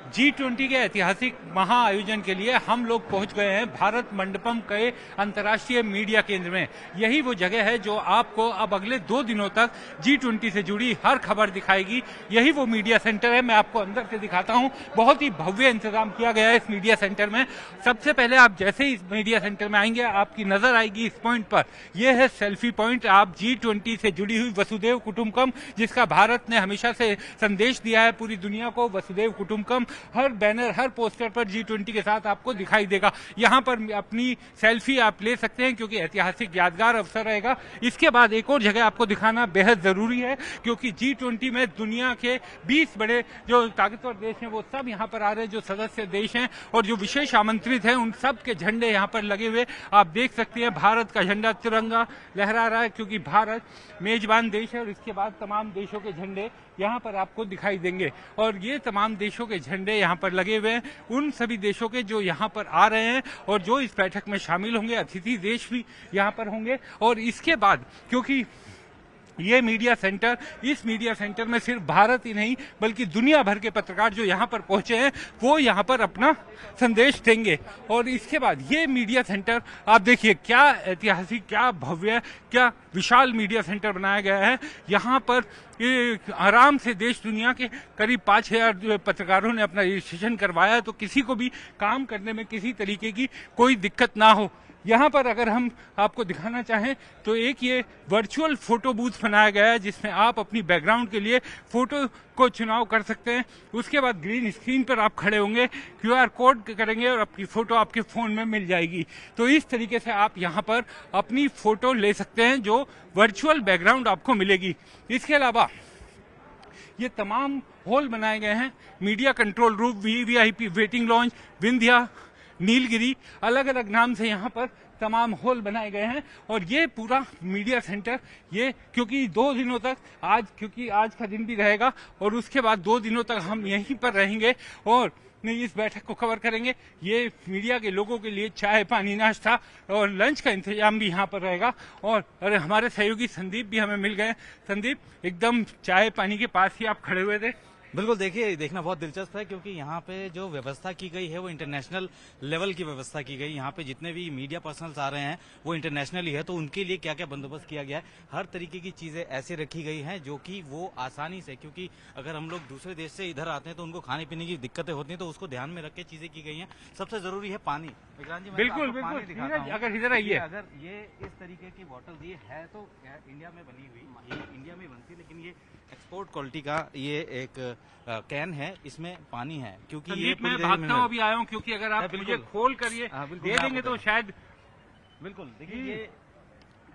G20 के ऐतिहासिक महाआयोजन के लिए हम लोग पहुंच गए हैं भारत मंडपम के अंतर्राष्ट्रीय मीडिया केंद्र में। यही वो जगह है जो आपको अब अगले 2 दिनों तक G20 से जुड़ी हर खबर दिखाएगी। यही वो मीडिया सेंटर है। मैं आपको अंदर से दिखाता हूं। बहुत ही भव्य इंतजाम किया गया है इस मीडिया सेंटर में। सबसे पहले आप जैसे ही इस मीडिया सेंटर में आएंगे आपकी नजर आएगी इस पॉइंट पर। यह है सेल्फी पॉइंट। आप G20 से जुड़ी हुई वसुदेव कुटुंबकम, जिसका भारत ने हमेशा से संदेश दिया है पूरी दुनिया को, वसुदेव कुटुंबकम हर बैनर हर पोस्टर पर G20 के साथ आपको दिखाई देगा। यहाँ पर अपनी सेल्फी आप ले सकते हैं क्योंकि ऐतिहासिक यादगार अवसर रहेगा। इसके बाद एक और जगह आपको दिखाना बेहद जरूरी है क्योंकि G20 में दुनिया के 20 बड़े जो ताकतवर देश हैं वो सब यहाँ पर आ रहे हैं, जो सदस्य देश हैं और जो विशेष आमंत्रित हैं उन सब के झंडे यहाँ पर लगे हुए आप देख सकते हैं। भारत का झंडा तिरंगा लहरा रहा है क्योंकि भारत मेजबान देश है और इसके बाद तमाम देशों के झंडे यहाँ पर आपको दिखाई देंगे और ये तमाम देशों के झंडे यहाँ पर लगे हुए हैं उन सभी देशों के जो यहाँ पर आ रहे हैं और जो इस बैठक में शामिल होंगे। अतिथि देश भी यहाँ पर होंगे और इसके बाद क्योंकि ये मीडिया सेंटर, इस मीडिया सेंटर में सिर्फ भारत ही नहीं बल्कि दुनिया भर के पत्रकार जो यहाँ पर पहुंचे हैं वो यहाँ पर अपना संदेश देंगे। और इसके बाद ये मीडिया सेंटर आप देखिए क्या ऐतिहासिक, क्या भव्य, क्या विशाल मीडिया सेंटर बनाया गया है। यहाँ पर आराम से देश दुनिया के करीब 5,000 पत्रकारों ने अपना रजिस्ट्रेशन करवाया है तो किसी को भी काम करने में किसी तरीके की कोई दिक्कत ना हो। यहाँ पर अगर हम आपको दिखाना चाहें तो एक ये वर्चुअल फोटो बूथ बनाया गया है जिसमें आप अपनी बैकग्राउंड के लिए फोटो को चुनाव कर सकते हैं। उसके बाद ग्रीन स्क्रीन पर आप खड़े होंगे, QR कोड करेंगे और आपकी फोटो आपके फोन में मिल जाएगी। तो इस तरीके से आप यहाँ पर अपनी फोटो ले सकते हैं जो वर्चुअल बैकग्राउंड आपको मिलेगी। इसके अलावा ये तमाम हॉल बनाए गए हैं, media control room, VIP waiting launch, Vindhya, Nilgiri, अलग अलग नाम से यहाँ पर तमाम हॉल बनाए गए हैं। और ये पूरा मीडिया सेंटर ये क्योंकि 2 दिनों तक क्योंकि आज का दिन भी रहेगा और उसके बाद 2 दिनों तक हम यहीं पर रहेंगे और इस बैठक को कवर करेंगे। ये मीडिया के लोगों के लिए चाय, पानी, नाश्ता और लंच का इंतजाम भी यहाँ पर रहेगा। और अरे हमारे सहयोगी संदीप भी हमें मिल गए। संदीप, एकदम चाय पानी के पास ही आप खड़े हुए थे। बिल्कुल, देखिए देखना बहुत दिलचस्प है क्योंकि यहाँ पे जो व्यवस्था की गई है वो इंटरनेशनल लेवल की व्यवस्था की गई। यहाँ पे जितने भी मीडिया पर्सनल्स आ रहे हैं वो इंटरनेशनल ही है तो उनके लिए क्या क्या बंदोबस्त किया गया है, हर तरीके की चीजें ऐसे रखी गई हैं जो कि वो आसानी से, क्योंकि अगर हम लोग दूसरे देश से इधर आते हैं तो उनको खाने पीने की दिक्कतें होती हैं तो उसको ध्यान में रख के चीजें की गई हैं। सबसे जरूरी है पानी। बिल्कुल बिल्कुल, अगर इधर आइए, अगर ये इस तरीके की बॉटल ये है तो इंडिया में बनी हुई, ये इंडिया में बनती है लेकिन ये एक्सपोर्ट क्वालिटी का ये एक कैन है, इसमें पानी है क्योंकि ये मैं भागता हूँ अभी आया हूँ क्योंकि अगर आप मुझे खोल कर ये दे देंगे तो शायद। बिल्कुल, देखिए ये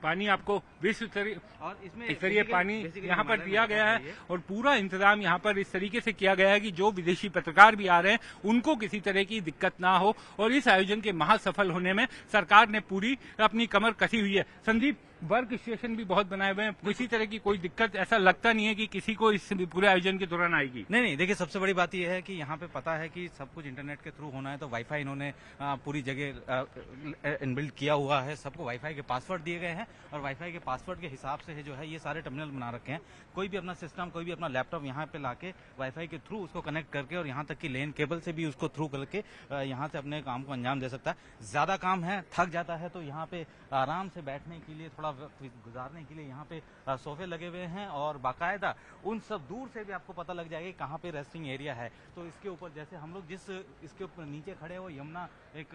पानी आपको विश्व स्तरीय और इसमें इस तरह पानी यहाँ पर दिया गया है और पूरा इंतजाम यहाँ पर इस तरीके से किया गया है कि जो विदेशी पत्रकार भी आ रहे हैं उनको किसी तरह की दिक्कत ना हो और इस आयोजन के महासफल होने में सरकार ने पूरी अपनी कमर कसी हुई है। संदीप, वर्क स्टेशन भी बहुत बनाए हुए हैं, किसी तरह की कोई दिक्कत ऐसा लगता नहीं है कि किसी को इस पूरे आयोजन के दौरान आएगी। नहीं, देखिए सबसे बड़ी बात यह है कि यहाँ पे पता है कि सब कुछ इंटरनेट के थ्रू होना है तो वाईफाई इन्होंने पूरी जगह इनबिल्ट किया हुआ है। सबको वाईफाई के पासवर्ड दिए गए हैं और वाईफाई के पासवर्ड के हिसाब से जो है ये सारे टर्मिनल बना रखे हैं। कोई भी अपना सिस्टम, कोई भी अपना लैपटॉप यहाँ पे लाके वाईफाई के थ्रू उसको कनेक्ट करके और यहाँ तक कि लेन केबल से भी उसको थ्रू करके यहाँ से अपने काम को अंजाम दे सकता है। ज्यादा काम है, थक जाता है तो यहाँ पे आराम से बैठने के लिए, थोड़ा वक्त गुजारने के लिए यहाँ पे सोफे लगे हुए हैं और बाकायदा उन सब दूर से भी आपको पता लग जाएगा कहाँ पे रेस्टिंग एरिया है। तो इसके ऊपर जैसे हम लोग जिस इसके ऊपर नीचे खड़े हो, यमुना एक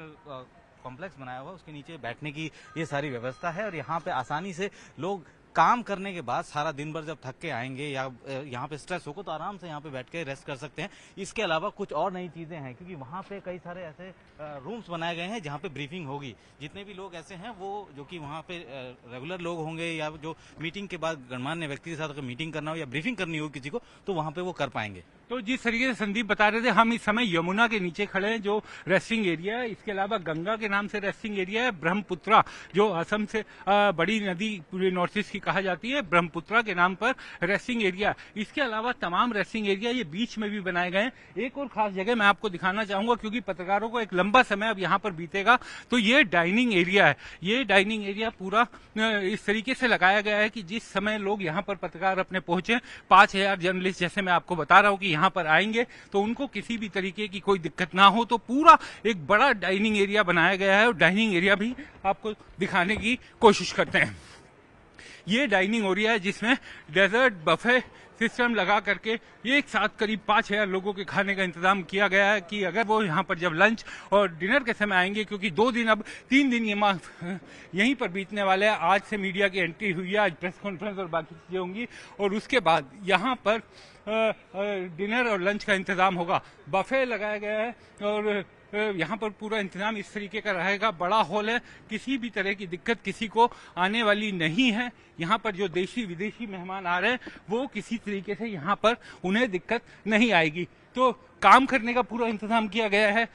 कॉम्प्लेक्स बनाया हुआ, उसके नीचे बैठने की ये सारी व्यवस्था है और यहाँ पे आसानी से लोग काम करने के बाद सारा दिन भर जब थक के आएंगे या यहाँ पे स्ट्रेस होगा तो आराम से यहाँ पे बैठ के रेस्ट कर सकते हैं। इसके अलावा कुछ और नई चीजें हैं क्योंकि वहाँ पे कई सारे ऐसे रूम्स बनाए गए हैं जहाँ पे ब्रीफिंग होगी। जितने भी लोग ऐसे हैं वो जो कि वहाँ पे रेगुलर लोग होंगे या जो मीटिंग के बाद गणमान्य व्यक्ति के साथ अगर मीटिंग करना हो या ब्रीफिंग करनी हो किसी को तो वहाँ पे वो कर पाएंगे। तो जिस तरीके से संदीप बता रहे थे, हम इस समय यमुना के नीचे खड़े हैं जो रेस्टिंग एरिया है। इसके अलावा गंगा के नाम से रेस्टिंग एरिया है, ब्रह्मपुत्रा जो असम से बड़ी नदी पूरे नॉर्थ ईस्ट की कहा जाती है, ब्रह्मपुत्रा के नाम पर रेस्टिंग एरिया। इसके अलावा तमाम रेस्टिंग एरिया ये बीच में भी बनाए गए हैं। एक और खास जगह मैं आपको दिखाना चाहूंगा क्योंकि पत्रकारों को एक लंबा समय अब यहाँ पर बीतेगा, तो ये डाइनिंग एरिया है। ये डाइनिंग एरिया पूरा इस तरीके से लगाया गया है कि जिस समय लोग यहाँ पर पत्रकार अपने पहुंचे, 5,000 जर्नलिस्ट जैसे मैं आपको बता रहा हूँ कि यहाँ पर आएंगे तो उनको किसी भी तरीके की कोई दिक्कत ना हो, तो पूरा एक बड़ा डाइनिंग एरिया बनाया गया है और डाइनिंग एरिया भी आपको दिखाने की कोशिश करते हैं। ये डाइनिंग एरिया है जिसमें डेजर्ट बफे सिस्टम लगा करके एक साथ करीब 5,000 लोगों के खाने का इंतजाम किया गया है कि अगर वो यहाँ पर जब लंच और डिनर के समय आएंगे, क्योंकि 2 दिन अब 3 दिन ये यहीं पर बीतने वाले हैं। आज से मीडिया की एंट्री हुई है, आज प्रेस कॉन्फ्रेंस और बाकी चीज़ें होंगी और उसके बाद यहाँ पर डिनर और लंच का इंतजाम होगा। बफे लगाया गया है और यहाँ पर पूरा इंतजाम इस तरीके का रहेगा। बड़ा हॉल है, किसी भी तरह की दिक्कत किसी को आने वाली नहीं है। यहाँ पर जो देशी विदेशी मेहमान आ रहे हैं वो किसी तरीके से यहाँ पर उन्हें दिक्कत नहीं आएगी। तो काम करने का पूरा इंतजाम किया गया है,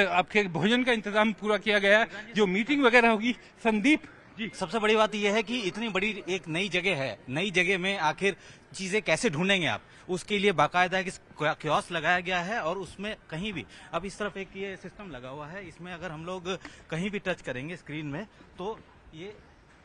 आपके भोजन का इंतजाम पूरा किया गया है। जो मीटिंग वगैरह होगी, संदीप जी। सबसे बड़ी बात यह है कि इतनी बड़ी एक नई जगह है, नई जगह में आखिर चीजें कैसे ढूंढेंगे आप, उसके लिए बाकायदा एक कियोस्क लगाया गया है और उसमें कहीं भी अब इस तरफ एक ये सिस्टम लगा हुआ है, इसमें अगर हम लोग कहीं भी टच करेंगे स्क्रीन में तो ये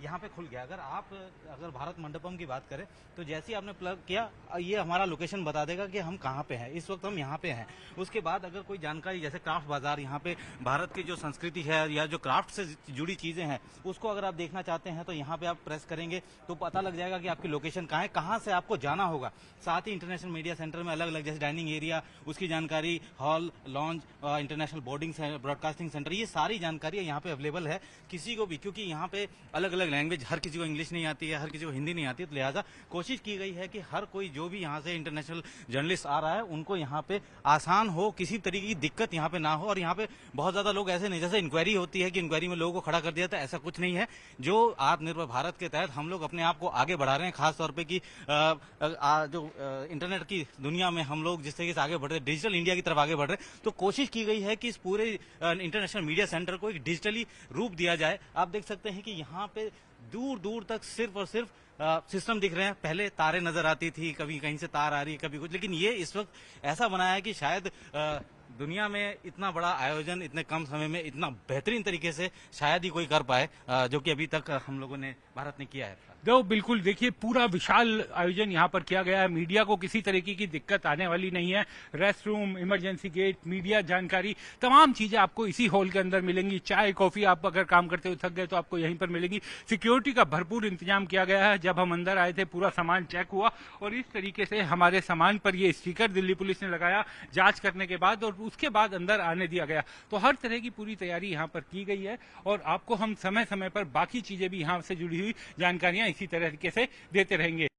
यहाँ पे खुल गया। अगर भारत मंडपम की बात करें तो जैसे ही आपने प्लग किया ये हमारा लोकेशन बता देगा कि हम कहाँ पे हैं। इस वक्त हम यहाँ पे हैं। उसके बाद अगर कोई जानकारी जैसे क्राफ्ट बाजार, यहाँ पे भारत की जो संस्कृति है या जो क्राफ्ट से जुड़ी चीजें हैं उसको अगर आप देखना चाहते हैं तो यहाँ पे आप प्रेस करेंगे तो पता लग जाएगा कि आपकी लोकेशन कहाँ है, कहाँ से आपको जाना होगा। साथ ही इंटरनेशनल मीडिया सेंटर में अलग अलग जैसे डाइनिंग एरिया, उसकी जानकारी, hall, launch, international boarding broadcasting centre, ये सारी जानकारी यहाँ पे अवेलेबल है किसी को भी, क्योंकि यहाँ पे अलग अलग लैंग्वेज, हर किसी को इंग्लिश नहीं आती है, हर किसी को हिंदी नहीं आती है, तो लिहाजा कोशिश की गई है कि हर कोई जो भी यहाँ से इंटरनेशनल जर्नलिस्ट आ रहा है उनको यहाँ पे आसान हो, किसी तरीके की दिक्कत यहाँ पे ना हो। और यहाँ पे बहुत ज्यादा लोग ऐसे नहीं, जैसे इंक्वायरी होती है कि इंक्वायरी में लोगों को खड़ा कर दिया था, ऐसा कुछ नहीं है। जो आत्मनिर्भर भारत के तहत हम लोग अपने आप को आगे बढ़ा रहे हैं, खासतौर पर कि जो इंटरनेट की दुनिया में हम लोग जिस तरीके से आगे बढ़ रहे हैं, डिजिटल इंडिया की तरफ आगे बढ़ रहे हैं, तो कोशिश की गई है कि इस पूरे इंटरनेशनल मीडिया सेंटर को एक डिजिटली रूप दिया जाए। आप देख सकते हैं कि यहाँ पे दूर दूर तक सिर्फ और सिर्फ सिस्टम दिख रहे हैं। पहले तारें नजर आती थी, कभी कहीं से तार आ रही है, कभी कुछ, लेकिन ये इस वक्त ऐसा बनाया है कि शायद दुनिया में इतना बड़ा आयोजन इतने कम समय में इतना बेहतरीन तरीके से शायद ही कोई कर पाए, जो कि अभी तक हम लोगों ने, भारत ने किया है। दो बिल्कुल, देखिए पूरा विशाल आयोजन यहाँ पर किया गया है। मीडिया को किसी तरीके की दिक्कत आने वाली नहीं है। Rest room, emergency gate, media जानकारी, तमाम चीजें आपको इसी हॉल के अंदर मिलेंगी। चाय कॉफी आप अगर काम करते हुए थक गए तो आपको यहीं पर मिलेंगी। सिक्योरिटी का भरपूर इंतजाम किया गया है। जब हम अंदर आए थे पूरा सामान चेक हुआ और इस तरीके से हमारे सामान पर ये स्टिकर दिल्ली पुलिस ने लगाया जांच करने के बाद, और उसके बाद अंदर आने दिया गया। तो हर तरह की पूरी तैयारी यहाँ पर की गई है और आपको हम समय समय पर बाकी चीजें भी यहाँ से जुड़ी हुई जानकारियां इसी तरीके से देते रहेंगे।